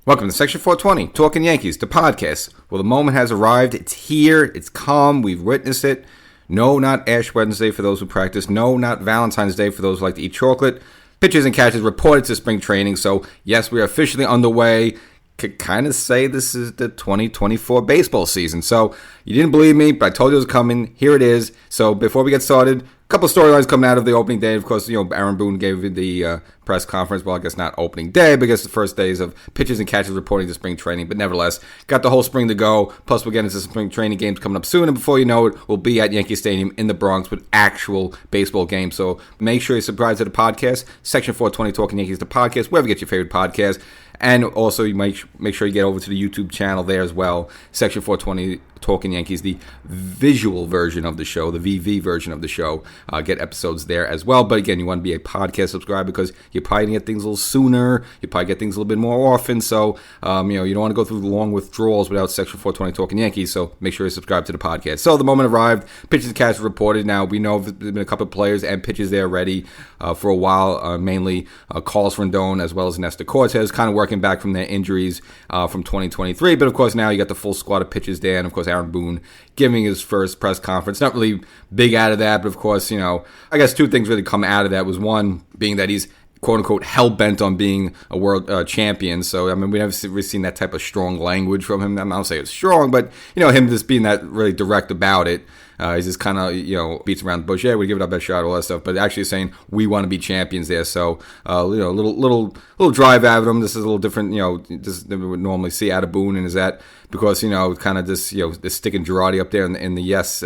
Welcome to Section 420, Talkin Yankees, the podcast. Well, the moment has arrived. It's here. It's come. We've witnessed it. No, not Ash Wednesday for those who practice. No, not Valentine's Day for those who like to eat chocolate. Pitchers and catchers reported to spring training. So, yes, we are officially underway. Could kind of say this is the 2024 baseball season. So, you didn't believe me, but I told you it was coming. Here it is. So, before we get started, a couple of storylines coming out of the opening day. Of course, Aaron Boone gave the press conference. Well, I guess not opening day, but I guess the first days of pitchers and catchers reporting to spring training. But nevertheless, got the whole spring to go. Plus, we'll get into some spring training games coming up soon. And before you know it, we'll be at Yankee Stadium in the Bronx with actual baseball games. So make sure you subscribe to the podcast. Section 420 Talkin Yankees, the podcast, wherever you get your favorite podcast. And also, you make sure you get over to the YouTube channel there as well. Section 420 Talkin Yankees, the visual version of the show, the VV version of the show. Get episodes there as well. But again, you want to be a podcast subscriber because you probably get things a little sooner. You probably get things a little bit more often. So, you don't want to go through the long withdrawals without Section 420 Talkin Yankees. So make sure you subscribe to the podcast. So the moment arrived. Pitchers and catchers reported. Now, we know there's been a couple of players and pitchers there ready for a while. Mainly Carlos Rendon as well as Nestor Cortez, kind of working back from their injuries from 2023. But of course, now you got the full squad of pitchers there. And of course, Aaron Boone giving his first press conference. Not really big out of that, but of course, I guess two things really come out of that. Was one being that he's quote-unquote hell-bent on being a world champion. So, we never really seen that type of strong language from him. I don't say it's strong, but, him just being that really direct about it. He's just kind of, beats around the bush. Yeah, we give it our best shot, all that stuff. But actually saying we want to be champions there. So, little drive out of him. This is a little different, just than we would normally see out of Boone. And is that because, kind of just, just sticking Girardi up there in the Yes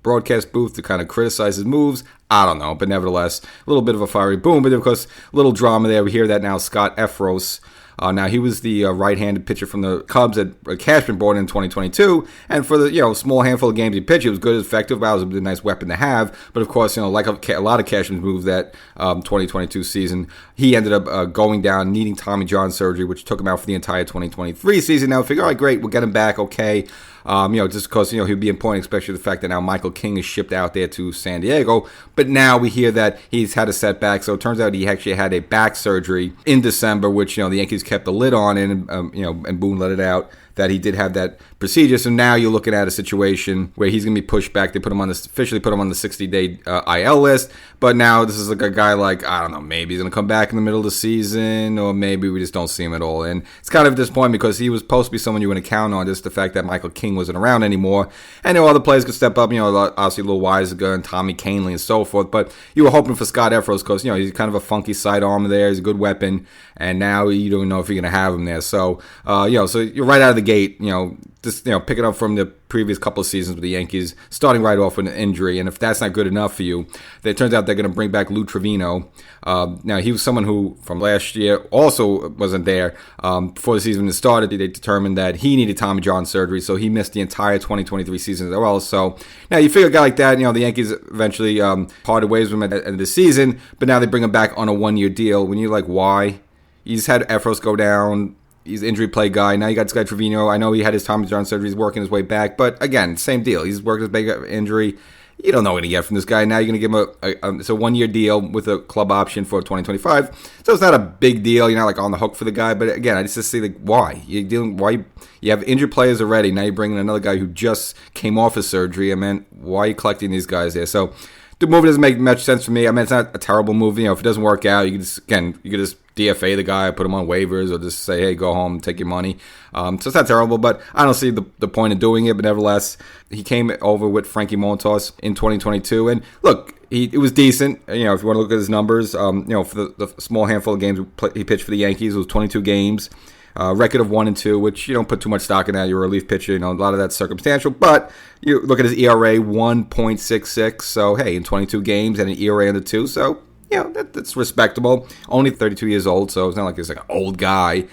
broadcast booth to kind of criticize his moves? I don't know. But nevertheless, a little bit of a fiery Boone. But of course, a little drama there. We hear that now Scott Efros. Now, he was the right-handed pitcher from the Cubs that Cashman brought in 2022. And for the, small handful of games he pitched, it was good, effective. Wow, it was a nice weapon to have. But, of course, like a lot of Cashman's moves that 2022 season, he ended up going down, needing Tommy John surgery, which took him out for the entire 2023 season. Now, we figure, all right, great, we'll get him back, okay. Just because, he'd be important, especially the fact that now Michael King is shipped out there to San Diego. But now we hear that he's had a setback. So it turns out he actually had a back surgery in December, which, the Yankees kept the lid on, and and Boone let it out that he did have that procedure. So now you're looking at a situation where he's going to be pushed back. They officially put him on the 60-day IL list. But now this is like a guy like, I don't know, maybe he's going to come back in the middle of the season, or maybe we just don't see him at all. And it's kind of disappointing because he was supposed to be someone you want to count on, just the fact that Michael King wasn't around anymore. And other players could step up, obviously Lil Weisiger and Tommy Kahnle and so forth. But you were hoping for Scott Efros because, he's kind of a funky sidearm there. He's a good weapon. And now you don't know if you're going to have him there. So, so you're right out of the gate, just, picking up from the previous couple of seasons with the Yankees, starting right off with an injury. And if that's not good enough for you, then it turns out they're going to bring back Lou Trivino. Now, he was someone who, from last year, also wasn't there. Before the season started, they determined that he needed Tommy John surgery, so he missed the entire 2023 season as well. So, now you figure a guy like that, the Yankees eventually parted ways with him at the end of the season, but now they bring him back on a one-year deal. When you're like, why? You just had Efros go down. He's an injury play guy. Now you got this guy Trivino. I know he had his Tommy John surgery. He's working his way back. But again, same deal. He's worked his big injury. You don't know what to get from this guy. Now you're going to give him it's a one-year deal with a club option for 2025. So it's not a big deal. You're not like on the hook for the guy. But again, I just see like why you have injured players already. Now you're bringing another guy who just came off his surgery. Why are you collecting these guys there? So the movie doesn't make much sense for me. It's not a terrible movie. If it doesn't work out, you can just DFA the guy, put him on waivers, or just say, hey, go home, take your money. So it's not terrible, but I don't see the point of doing it. But nevertheless, he came over with Frankie Montas in 2022, and look, it was decent. If you want to look at his numbers, for the small handful of games he pitched for the Yankees, it was 22 games. Record of 1-2, which you don't put too much stock in that. You're a relief pitcher, a lot of that's circumstantial. But you look at his ERA, 1.66. So, hey, in 22 games and an ERA under 2. So, that's respectable. Only 32 years old, so it's not like he's like an old guy.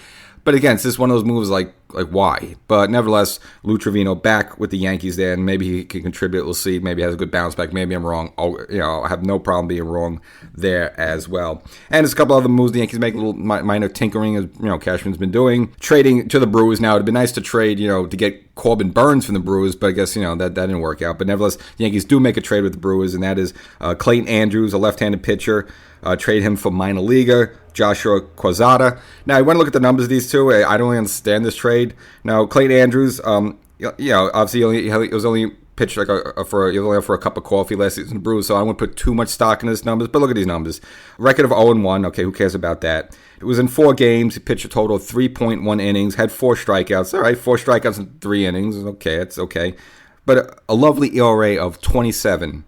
But again, it's just one of those moves like why? But nevertheless, Lou Trivino back with the Yankees there, and maybe he can contribute. We'll see. Maybe he has a good bounce back. Maybe I'm wrong. I have no problem being wrong there as well. And there's a couple other moves the Yankees make, a little minor tinkering, as Cashman's been doing. Trading to the Brewers now. It'd be nice to trade, to get Corbin Burns from the Brewers, but I guess, that didn't work out. But nevertheless, the Yankees do make a trade with the Brewers, and that is Clayton Andrews, a left-handed pitcher. Trade him for minor leaguer Joshua Quezada. Now, I want to look at the numbers of these two. I don't really understand this trade. Now, Clayton Andrews, obviously he was only pitched for a cup of coffee last season in the Brewers, so I won't put too much stock in his numbers. But look at these numbers: record of 0-1. Okay, who cares about that? It was in 4 games. He pitched a total of 3.1 innings, had 4 strikeouts. All right, 4 strikeouts in 3 innings. Okay, it's okay. But a lovely ERA of 27.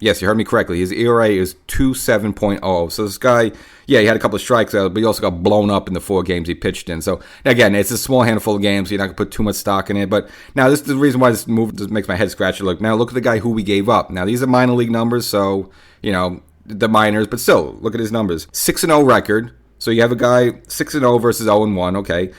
Yes, you heard me correctly. His ERA is 2.7.0. So this guy, he had a couple of strikes out, but he also got blown up in the 4 games he pitched in. So again, it's a small handful of games, so you're not going to put too much stock in it. But now this is the reason why this move just makes my head scratch. Look, now look at the guy who we gave up. Now these are minor league numbers, so, the minors, but still, look at his numbers. 6-0 record. So you have a guy 6-0 versus 0-1, okay.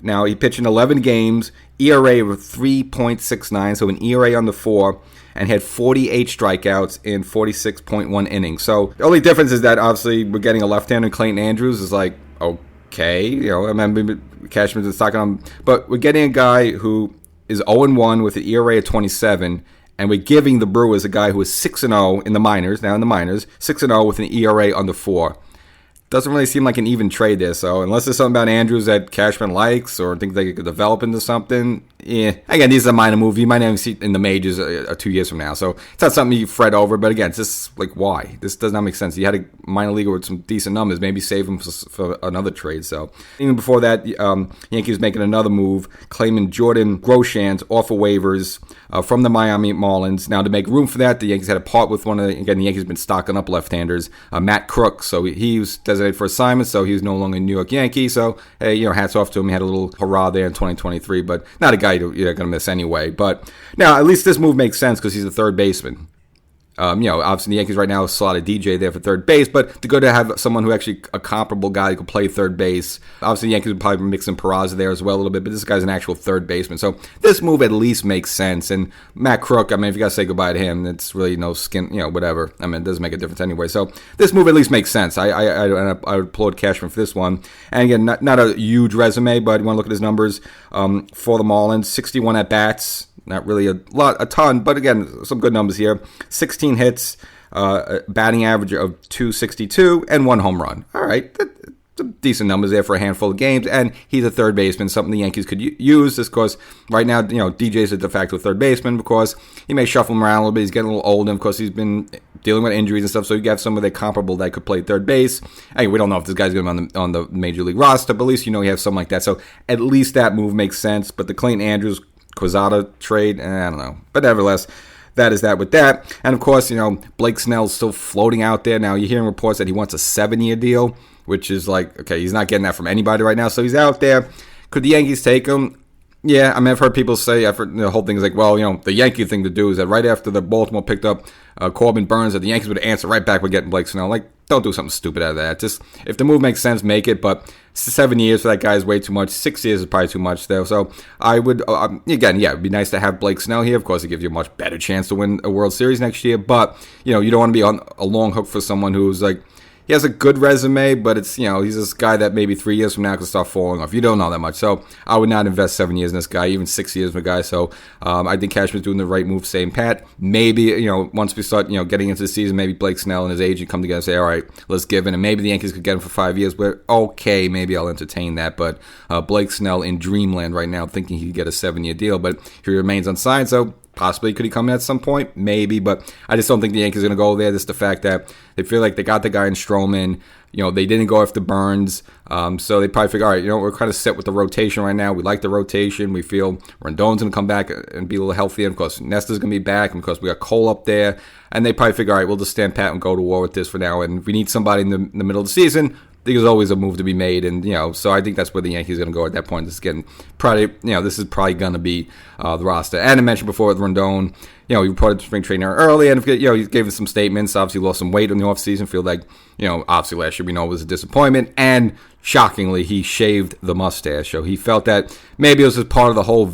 Now he pitched in 11 games, ERA of 3.69, so an ERA under 4. And had 48 strikeouts in 46.1 innings. So the only difference is that obviously we're getting a left-hander. Clayton Andrews is like, okay, I remember Cashman's been stocking on, but we're getting a guy who is 0-1 with an ERA of 27, and we're giving the Brewers a guy who is 6-0 in the minors, 6-0 with an ERA under 4. Doesn't really seem like an even trade there. So unless there's something about Andrews that Cashman likes or thinks they could develop into something, Again, these are a minor move. You might not even see it in the majors 2 years from now. So it's not something you fret over. But again, it's just like, why? This does not make sense. You had a minor leaguer with some decent numbers. Maybe save him for another trade. So even before that, Yankees making another move, claiming Jordan Groshans off of waivers from the Miami Marlins. Now, to make room for that, the Yankees had to part with the Yankees have been stocking up left-handers, Matt Crook. So he was designated for assignment, so he was no longer a New York Yankee. So, hey, hats off to him. He had a little hurrah there in 2023, but not a guy you're going to miss anyway. But now, at least this move makes sense because he's a third baseman. Obviously the Yankees right now slot a DJ there for third base, but to have someone who actually a comparable guy who could play third base. Obviously the Yankees would probably mix in Peraza there as well a little bit, but this guy's an actual third baseman. So this move at least makes sense. And Matt Crook, if you got to say goodbye to him, it's really no skin, whatever. it doesn't make a difference anyway. So this move at least makes sense. I would applaud Cashman for this one. And again, not a huge resume, but you want to look at his numbers for the Marlins. 61 at-bats. Not really a ton, but again, some good numbers here. 16 hits, batting average of .262, and 1 home run. All right, some decent numbers there for a handful of games, and he's a third baseman, something the Yankees could use. Of course, right now, DJ's a de facto third baseman because he may shuffle him around a little bit. He's getting a little old, and of course, he's been dealing with injuries and stuff, so you got some of the comparable that could play third base. Hey, we don't know if this guy's going to be on the major league roster, but at least you have something like that. So at least that move makes sense, but the Clayton Andrews Quezada trade, I don't know. But nevertheless, that is that with that. And of course, Blake Snell's still floating out there. Now, you're hearing reports that he wants a 7-year deal, which is like, okay, he's not getting that from anybody right now. So he's out there. Could the Yankees take him? Yeah, I've heard people say, the whole thing is like, well, the Yankee thing to do is that right after the Baltimore picked up Corbin Burns, that the Yankees would answer right back with getting Blake Snell. Like, don't do something stupid out of that. Just, if the move makes sense, make it. But 7 years for that guy is way too much. 6 years is probably too much, though. So I would, again, it'd be nice to have Blake Snell here. Of course, it gives you a much better chance to win a World Series next year. But, you don't want to be on a long hook for someone who's like, he has a good resume, but it's, he's this guy that maybe 3 years from now could start falling off. You don't know that much. So I would not invest 7 years in this guy, even 6 years in a guy. So I think Cashman's doing the right move, saying, Pat, maybe, once we start, getting into the season, maybe Blake Snell and his agent come together and say, all right, let's give in. And maybe the Yankees could get him for 5 years. But okay, maybe I'll entertain that. But Blake Snell in dreamland right now, thinking he could get a 7-year deal. But he remains unsigned, so possibly could he come in at some point? Maybe, but I just don't think the Yankees are going to go there. Just the fact that they feel like they got the guy in Stroman. They didn't go after Burns. So they probably figure, all right, we're kind of set with the rotation right now. We like the rotation. We feel Rendon's going to come back and be a little healthier. And of course, Nesta's going to be back. And of course, we got Cole up there. And they probably figure, all right, we'll just stand pat and go to war with this for now. And if we need somebody in the middle of the season, there's always a move to be made, and so I think that's where the Yankees are going to go at that point. This is getting probably, this is probably going to be the roster. And I mentioned before with Rendon, he reported to spring training early, and he gave us some statements. Obviously, lost some weight in the offseason. Feel like, obviously last year we know it was a disappointment, and shockingly, he shaved the mustache. So he felt that maybe it was just part of the whole,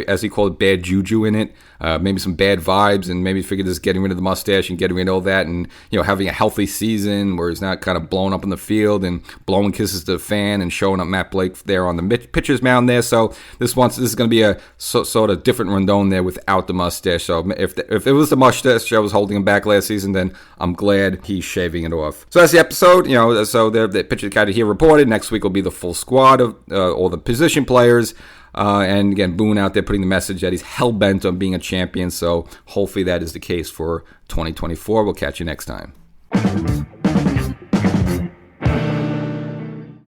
as he called it, bad juju in it. Maybe some bad vibes, and maybe figured just getting rid of the mustache and getting rid of all that, and having a healthy season where he's not kind of blowing up in the field and blowing kisses to the fan and showing up Matt Blake there on the pitcher's mound there. So this is going to be a sort of different Rendon there without the mustache. So if it was the mustache that was holding him back last season, then I'm glad he's shaving it off. So that's the episode. So the pitcher guy here reported. Next week will be the full squad of all the position players. And again, Boone out there putting the message that he's hell-bent on being a champion. So hopefully that is the case for 2024. We'll catch you next time.